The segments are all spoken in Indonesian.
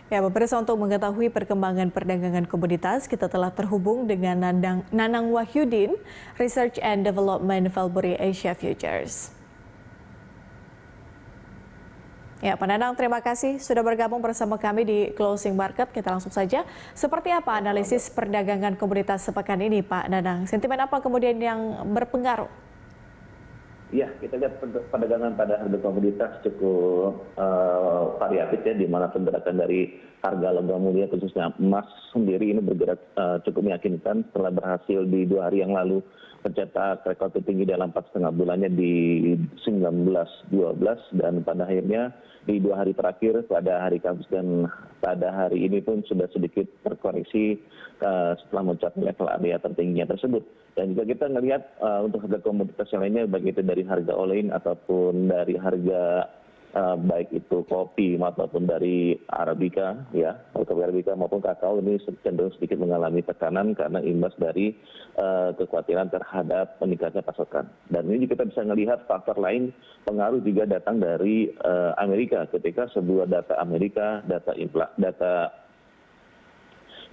Ya, pemirsa, untuk mengetahui perkembangan perdagangan komoditas, kita telah terhubung dengan Nanang Wahyudin, Research and Development Valbury Asia Futures. Ya, Pak Nanang, terima kasih sudah bergabung bersama kami di Closing Market. Kita langsung saja. Seperti apa analisis perdagangan komoditas sepekan ini, Pak Nanang? Sentimen apa kemudian yang berpengaruh? Ya, kita lihat perdagangan pada harga komoditas cukup variatif ya, di mana pergerakan dari harga logam mulia khususnya emas sendiri ini bergerak cukup meyakinkan setelah berhasil di 2 hari yang lalu mencetak rekor tertinggi dalam 4,5 bulannya di 19.12 dan pada akhirnya di 2 hari terakhir pada hari Kamis dan pada hari ini pun sudah sedikit terkoreksi setelah mencapai level area tertingginya tersebut. Dan juga kita melihat untuk harga komoditas yang lainnya, baik itu dari harga olein ataupun dari harga baik itu kopi maupun dari Arabica, ya, kopi Arabica maupun kakao ini cenderung sedikit mengalami tekanan karena imbas dari kekhawatiran terhadap meningkatnya pasokan. Dan ini juga kita bisa melihat faktor lain pengaruh juga datang dari Amerika ketika sebuah data Amerika, data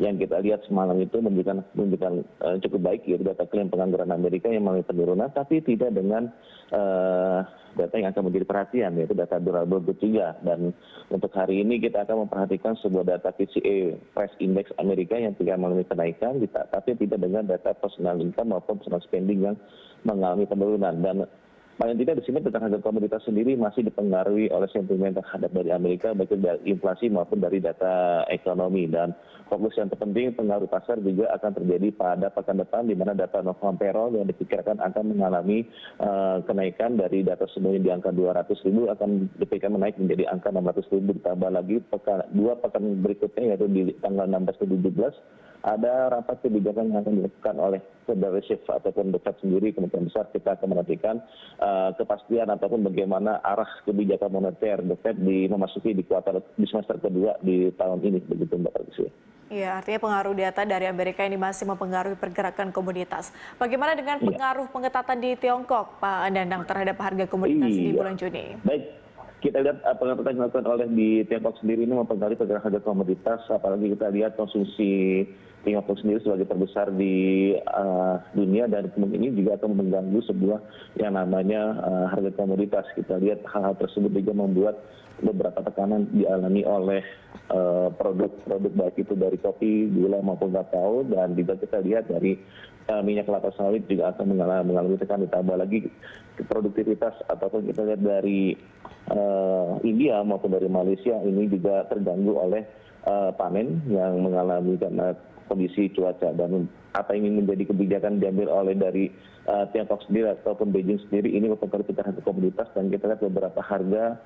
yang kita lihat semalam itu menunjukkan cukup baik, yaitu data klaim pengangguran Amerika yang mengalami penurunan, tapi tidak dengan data yang akan menjadi perhatian, yaitu data durable goods juga. Dan untuk hari ini kita akan memperhatikan sebuah data PCE Price Index Amerika yang tidak mengalami kenaikan, tapi tidak dengan data personal income maupun personal spending yang mengalami penurunan. Dan paling tidak di sini tentang harga komoditas sendiri masih dipengaruhi oleh sentimen terhadap dari Amerika, baik dari inflasi maupun dari data ekonomi. Dan fokus yang terpenting pengaruh pasar juga akan terjadi pada pekan depan, di mana data non-farm payroll yang diperkirakan akan mengalami kenaikan dari data sebelumnya di angka 200.000 akan diperkirakan menaik menjadi angka 600.000, ditambah lagi dua pekan berikutnya yaitu di tanggal 16 dan 17 ada rapat kebijakan yang akan dilakukan oleh Federal Reserve ataupun The Fed sendiri. Kemungkinan besar kita akan menantikan kepastian ataupun bagaimana arah kebijakan moneter The Fed memasuki di semester kedua di tahun ini, begitu Mbak Patricia. Iya, artinya pengaruh data dari Amerika ini masih mempengaruhi pergerakan komoditas. Bagaimana dengan pengaruh pengetatan di Tiongkok, Pak Nanang, terhadap harga komoditas di bulan Juni? Baik. Kita lihat pengetatan yang dilakukan oleh di Tiongkok sendiri ini mempengaruhi pergerakan harga komoditas, apalagi kita lihat konsumsi Tiongkok sendiri sebagai terbesar di dunia, dan kemudian ini juga akan mengganggu sebuah yang namanya harga komoditas. Kita lihat hal-hal tersebut juga membuat beberapa tekanan dialami oleh produk-produk baik itu dari kopi, gula maupun kakao, dan juga kita lihat dari minyak kelapa sawit juga akan mengalami tekanan, ditambah lagi produktivitas ataupun kita lihat dari India maupun dari Malaysia ini juga terganggu oleh panen yang mengalami karena kondisi cuaca. Dan apa yang ingin menjadi kebijakan diambil oleh dari Tiongkok sendiri ataupun Beijing sendiri ini mempengaruhi harga komoditas, dan kita lihat beberapa harga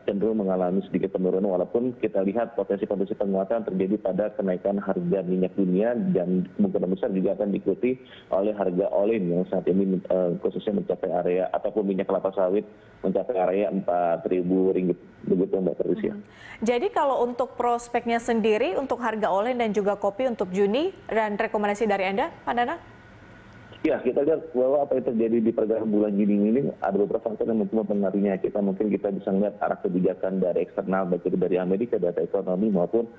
cenderung mengalami sedikit penurunan, walaupun kita lihat potensi-potensi penguatan terjadi pada kenaikan harga minyak dunia, dan kemungkinan besar juga akan diikuti oleh harga olein yang saat ini khususnya mencapai area ataupun minyak kelapa sawit mencapai area Rp4.000, begitu Mbak Patricia. Jadi kalau untuk prospeknya sendiri untuk harga olein dan juga kopi untuk Juni dan rekomendasi dari Anda, Pak Nanang? Ya, kita lihat bahwa apa yang terjadi di pergerakan bulan Juni ini ada beberapa faktor yang mungkin mempengaruhinya. Mungkin kita bisa melihat arah kebijakan dari eksternal, baik itu dari Amerika, data ekonomi maupun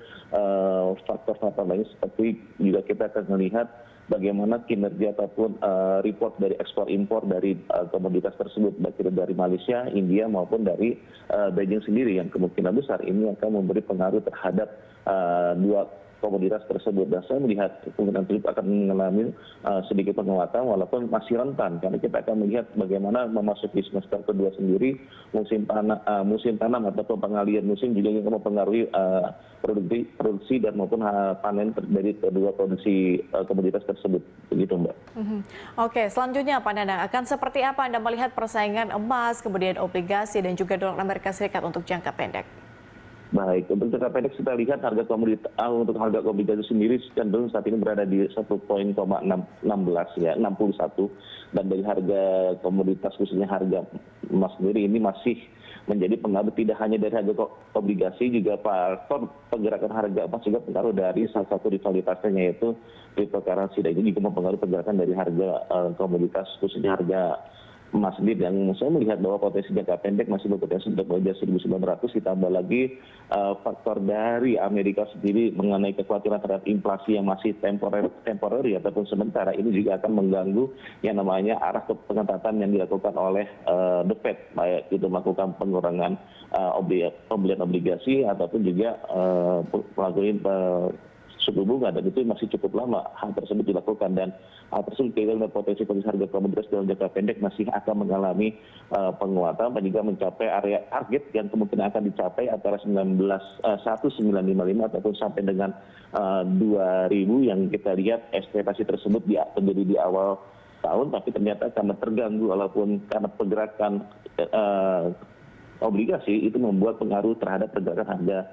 faktor-faktor lain, seperti juga kita akan melihat bagaimana kinerja ataupun report dari ekspor impor dari komoditas tersebut, baik itu dari Malaysia, India maupun dari Beijing sendiri, yang kemungkinan besar ini akan memberi pengaruh terhadap dua komoditas tersebut. Dan saya melihat kemungkinan tersebut akan mengalami sedikit penguatan walaupun masih rentan, karena kita akan melihat bagaimana memasuki semester kedua sendiri musim tanam ataupun pengalian musim juga yang mempengaruhi produksi dan maupun panen dari kedua produksi komoditas tersebut, begitu Mbak. Oke, selanjutnya Pak Nanang, akan seperti apa Anda melihat persaingan emas, kemudian obligasi dan juga dolar Amerika Serikat untuk jangka pendek? Baik, untuk jangka pendek kita lihat harga komoditas untuk harga komoditas sendiri cenderung saat ini berada di 1,16 ya, 61, dan dari harga komoditas khususnya harga emas sendiri ini masih menjadi pengaruh tidak hanya dari harga obligasi, juga faktor pergerakan harga emas juga pengaruh dari salah satu rivalitasnya yaitu cryptocurrency, dan ini juga mempengaruhi pergerakan dari harga komoditas khususnya harga emas sendiri, dan saya melihat bahwa potensi jangka pendek masih berpotensi untuk mengejar 1.900, ditambah lagi faktor dari Amerika sendiri mengenai kekhawatiran terhadap inflasi yang masih temporary ataupun sementara, ini juga akan mengganggu yang namanya arah pengetatan yang dilakukan oleh The Fed, baik itu melakukan pengurangan pembelian obligasi ataupun juga melakukan suku bunga, dan itu masih cukup lama hal tersebut dilakukan, dan hal tersebut kaitan dengan potensi harga komoditas dalam jangka pendek masih akan mengalami penguatan dan juga mencapai area target yang kemungkinan akan dicapai antara 19.955 ataupun sampai dengan 2.000 yang kita lihat ekspektasi tersebut terjadi di awal tahun, tapi ternyata karena terganggu walaupun karena pergerakan obligasi itu membuat pengaruh terhadap pergerakan harga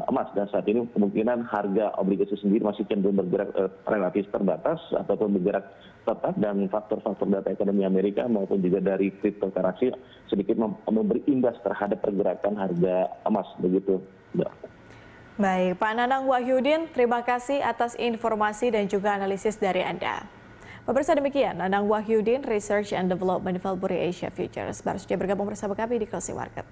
emas, dan saat ini kemungkinan harga obligasi sendiri masih cenderung bergerak relatif terbatas ataupun bergerak tetap, dan faktor-faktor data ekonomi Amerika maupun juga dari cryptocurrency sedikit memberi imbas terhadap pergerakan harga emas begitu. Baik, Pak Nanang Wahyudin, terima kasih atas informasi dan juga analisis dari Anda. Pemirsa, demikian Nanang Wahyudin, Research and Development Valbury Asia Futures, baru saja bergabung bersama kami di Closing Market.